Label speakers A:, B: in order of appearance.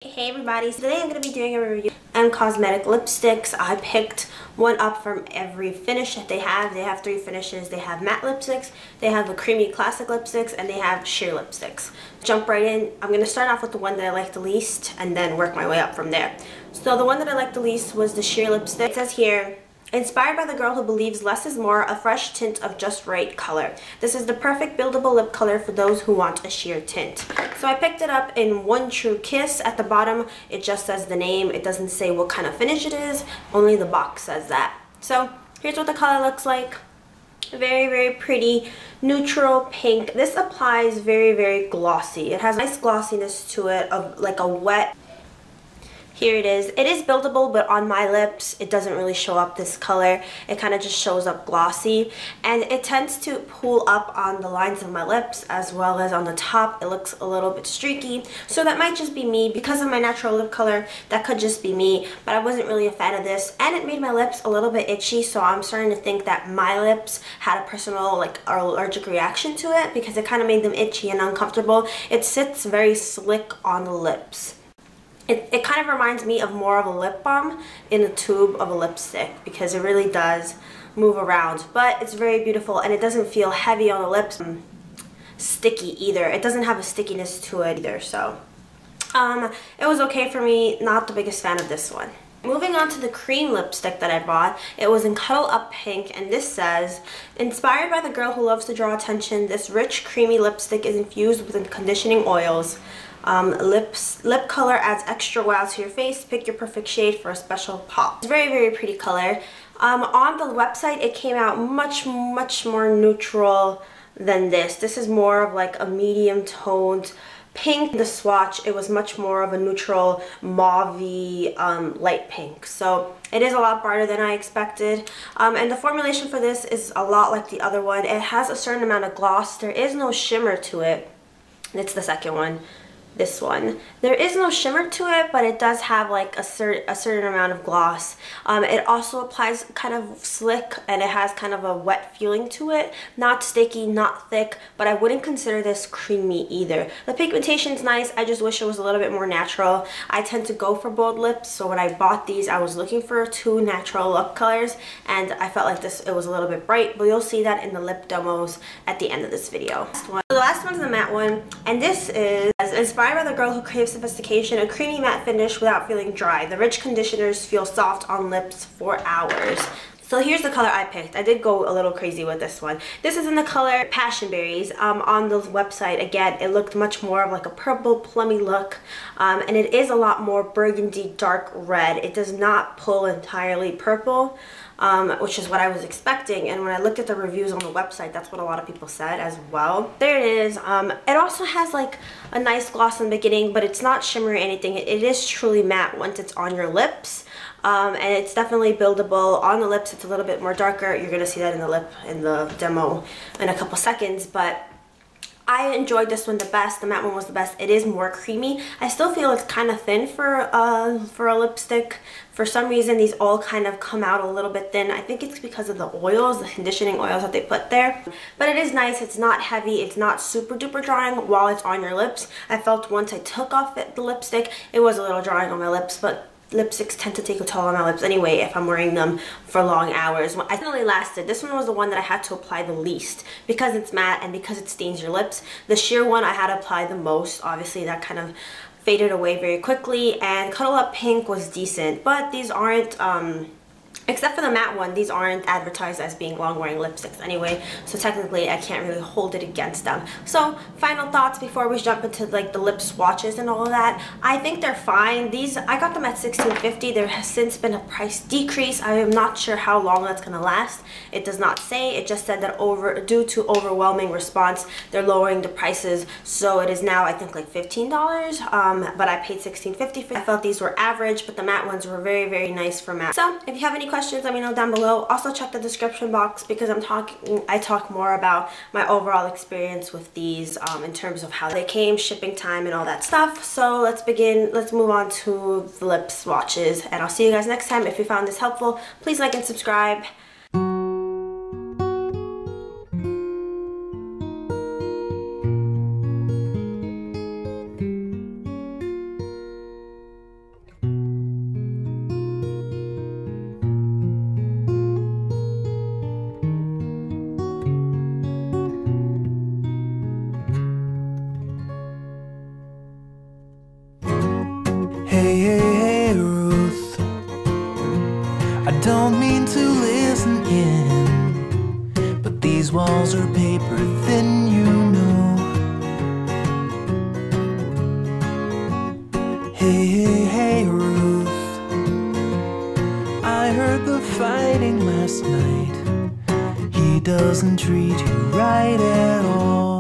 A: Hey everybody, so today I'm going to be doing a review on cosmetic lipsticks. I picked one up from every finish that they have. They have 3 finishes. They have matte lipsticks, they have the creamy classic lipsticks, and they have sheer lipsticks. Jump right in. I'm going to start off with the one that I like the least and then work my way up from there. So the one that I liked the least was the sheer lipstick. It says here, inspired by the girl who believes less is more, a fresh tint of just right color. This is the perfect buildable lip color for those who want a sheer tint. So I picked it up in One True Kiss. At the bottom, it just says the name. It doesn't say what kind of finish it is. Only the box says that. So here's what the color looks like. Very, very pretty, neutral pink. This applies very, very glossy. It has a nice glossiness to it, of like a wet. Here it is. It is buildable, but on my lips, it doesn't really show up this color. It kind of just shows up glossy. And it tends to pull up on the lines of my lips as well as on the top. It looks a little bit streaky. So that might just be me. Because of my natural lip color, that could just be me. But I wasn't really a fan of this. And it made my lips a little bit itchy. So I'm starting to think that my lips had a personal allergic reaction to it, because it kind of made them itchy and uncomfortable. It sits very slick on the lips. It kind of reminds me of more of a lip balm in a tube of a lipstick, because it really does move around. But it's very beautiful, and it doesn't feel heavy on the lips, sticky either. It doesn't have a stickiness to it either, so it was okay for me. Not the biggest fan of this one. Moving on to the cream lipstick that I bought, it was in Cuddle Up Pink, and this says, inspired by the girl who loves to draw attention, this rich creamy lipstick is infused with conditioning oils. Lip color adds extra wow to your face. Pick your perfect shade for a special pop. It's a very, very pretty color. On the website, it came out much more neutral than this. This is more of like a medium toned pink. The swatch, it was much more of a neutral mauve-y light pink. So it is a lot brighter than I expected. And the formulation for this is a lot like the other one. It has a certain amount of gloss. There is no shimmer to it. It's the second one. This one. There is no shimmer to it, but it does have like a certain amount of gloss. It also applies kind of slick, and it has kind of a wet feeling to it. Not sticky, not thick, but I wouldn't consider this creamy either. The pigmentation is nice. I just wish it was a little bit more natural. I tend to go for bold lips, so when I bought these, I was looking for 2 natural lip colors, and I felt like it was a little bit bright, but you'll see that in the lip demos at the end of this video. The last one's the matte one, and this is inspired by the girl who craves sophistication, a creamy matte finish without feeling dry. The rich conditioners feel soft on lips for hours. So here's the color I picked. I did go a little crazy with this one. This is in the color Passion Berries. On the website, again, it looked much more of like a purple plummy look, and it is a lot more burgundy dark red. It does not pull entirely purple, which is what I was expecting, and when I looked at the reviews on the website, that's what a lot of people said as well. There it is. It also has like a nice gloss in the beginning, but it's not shimmery or anything. It is truly matte once it's on your lips. And it's definitely buildable. On the lips, it's a little bit more darker. You're gonna see that in the demo in a couple seconds, but I enjoyed this one the best. The matte one was the best. It is more creamy. I still feel it's kind of thin for a lipstick. For some reason, these all kind of come out a little bit thin. I think it's because of the oils, the conditioning oils that they put there. But it is nice. It's not heavy. It's not super duper drying while it's on your lips. I felt once I took off the lipstick, it was a little drying on my lips, but lipsticks tend to take a toll on my lips anyway if I'm wearing them for long hours. I definitely lasted. This one was the one that I had to apply the least because it's matte and because it stains your lips. The sheer one I had to apply the most. Obviously that kind of faded away very quickly, and Cuddle Up Pink was decent, but these aren't except for the matte one, these aren't advertised as being long-wearing lipsticks anyway, so technically I can't really hold it against them. So, final thoughts before we jump into like the lip swatches and all of that. I think they're fine. These, I got them at $16.50. There has since been a price decrease. I am not sure how long that's gonna last. It does not say. It just said that due to overwhelming response, they're lowering the prices, so it is now I think like $15. But I paid $16.50 for. I felt these were average, but the matte ones were very, very nice for matte. So, if you have any questions, let me know down below. Also check the description box, because I talk more about my overall experience with these in terms of how they came, shipping time, and all that stuff. So let's move on to the lip swatches, and I'll see you guys next time. If you found this helpful, please like and subscribe.
B: to listen in, but these walls are paper thin, you know. Hey, hey, hey, Ruth, I heard the fighting last night. He doesn't treat you right at all.